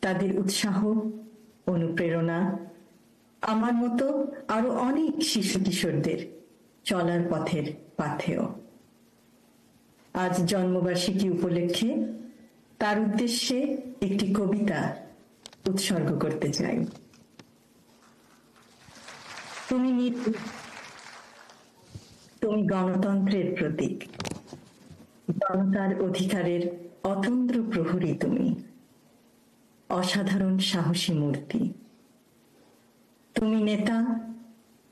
তাদের উৎসাহ, অনুপ্রেরণা আমার মতো আরো অনেক শিশু কিশোরদের চলার পথের পাথেয়। আজ জন্মবার্ষিকী উপলক্ষে তার উদ্দেশ্যে একটি কবিতা উৎসর্গ করতে চাই। তুমি গণতন্ত্রের প্রতীক, জনতার অধিকারের অতন্দ্র প্রহরী। তুমি অসাধারণ সাহসী মূর্তি। তুমি নেতা,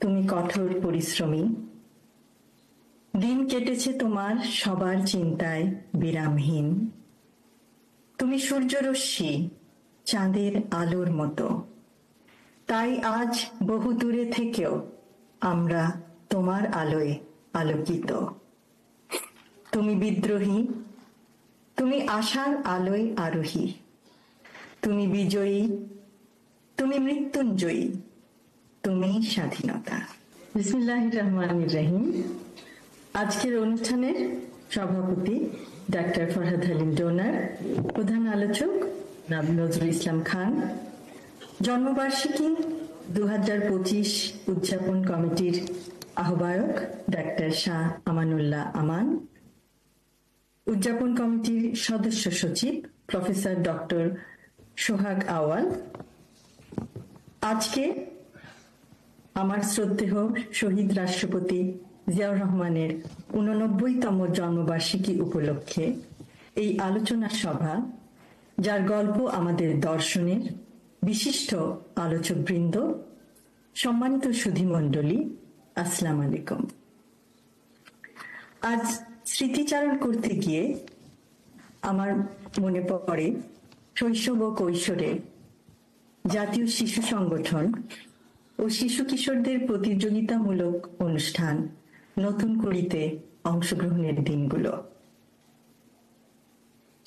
তুমি কঠোর পরিশ্রমী। দিন কেটেছে তোমার সবার চিন্তায় বিরামহীন। তুমি সূর্যরশ্মি, চাঁদের আলোর মতো। তাই আজ বহু দূরে থেকেও আমরা তোমার আলোয় আলোকিত। তুমি বিদ্রোহী, তুমি আশার আলোয় আরোহী। তুমি বিজয়ী, তুমি মৃত্যুঞ্জয়ী, তুমি স্বাধীনতা। বিসমিল্লাহির রহমানির রহিম। আজকের অনুষ্ঠানের সভাপতি ডাক্তার ফরহাদ হালিম ডোনার, প্রধান আলোচক নজরুল ইসলাম খান, জন্মবার্ষিকী 2025 উদযাপন কমিটির আহ্বায়ক ডাক্তার শাহ আমানুল্লাহ আমান, উদযাপন কমিটির সদস্য সচিব প্রফেসর ডক্টর সোহাগ আওয়াল। আজকে আমার শ্রদ্ধেয় শহীদ রাষ্ট্রপতি জিয়াউর রহমানের 89তম জন্মবার্ষিকী উপলক্ষে এই আলোচনা সভা, যার গল্প আমাদের দর্শনের বিশিষ্ট আলোচকবৃন্দ, সম্মানিত সুধীমণ্ডলী, আসসালামু আলাইকুম। আজ স্মৃতিচারণ করতে গিয়ে আমার মনে পড়ে শৈশব ও কৈশোরে জাতীয় শিশু সংগঠন ও শিশু কিশোরদের প্রতিযোগিতামূলক অনুষ্ঠান নতুন করিতে অংশগ্রহণের দিনগুলো।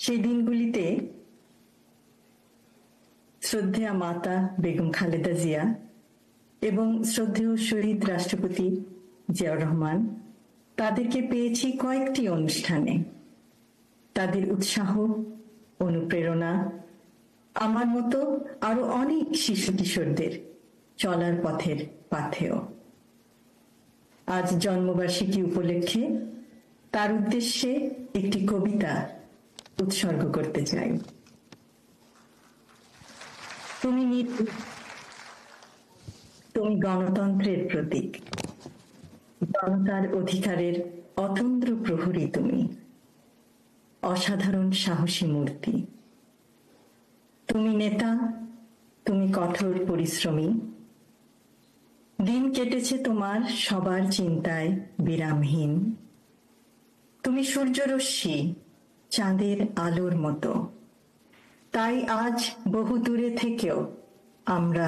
সেই দিনগুলিতে শ্রদ্ধেয়া মাতা বেগম খালেদা জিয়া এবং শ্রদ্ধেয় শহীদ রাষ্ট্রপতি জিয়াউর রহমান, তাদেরকে পেয়েছি কয়েকটি অনুষ্ঠানে। তাদের উৎসাহ, অনুপ্রেরণা আমার মতো আরো অনেক শিশু কিশোরদের চলার পথের পাথেয়। আজ জন্মবার্ষিকী উপলক্ষে তার উদ্দেশ্যে একটি কবিতা উৎসর্গ করতে চাই। তুমি গণতন্ত্রের প্রতীক, জনতার অধিকারের অতন্দ্র প্রহরী। তুমি অসাধারণ সাহসী মূর্তি। তুমি নেতা, তুমি কঠোর পরিশ্রমী। দিন কেটেছে তোমার সবার চিন্তায় বিরামহীন। তুমি সূর্যরশ্মি, চাঁদের আলোর মতো। তাই আজ বহু দূরে থেকেও আমরা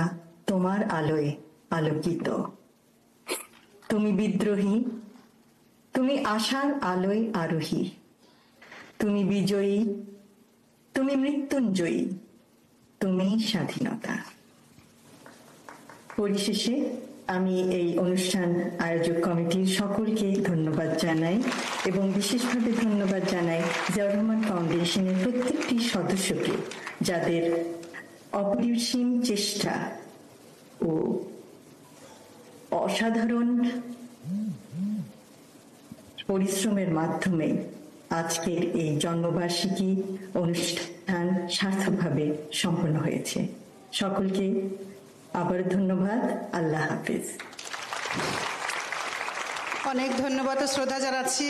তোমার আলোয় আলোকিত। তুমি বিদ্রোহী, তুমি আশার আলোয় আরোহী। তুমি বিজয়ী, তুমি মৃত্যুঞ্জয়ী, তুমি স্বাধীনতা। পরিশেষে আমি এই অনুষ্ঠান আয়োজক কমিটির সকলকে ধন্যবাদ জানাই এবং বিশেষভাবে ধন্যবাদ জানাই জিয়াউর রহমান ফাউন্ডেশনের প্রত্যেকটি সদস্যকে, যাদের অপরিসীম চেষ্টা ও অসাধারণ পরিশ্রমের মাধ্যমে আজকের এই জন্মবার্ষিকী অনুষ্ঠান সার্থকভাবে সম্পন্ন হয়েছে। সকলকে আবার ধন্যবাদ। আল্লাহ হাফেজ। অনেক ধন্যবাদ ও শ্রদ্ধা জানাচ্ছি।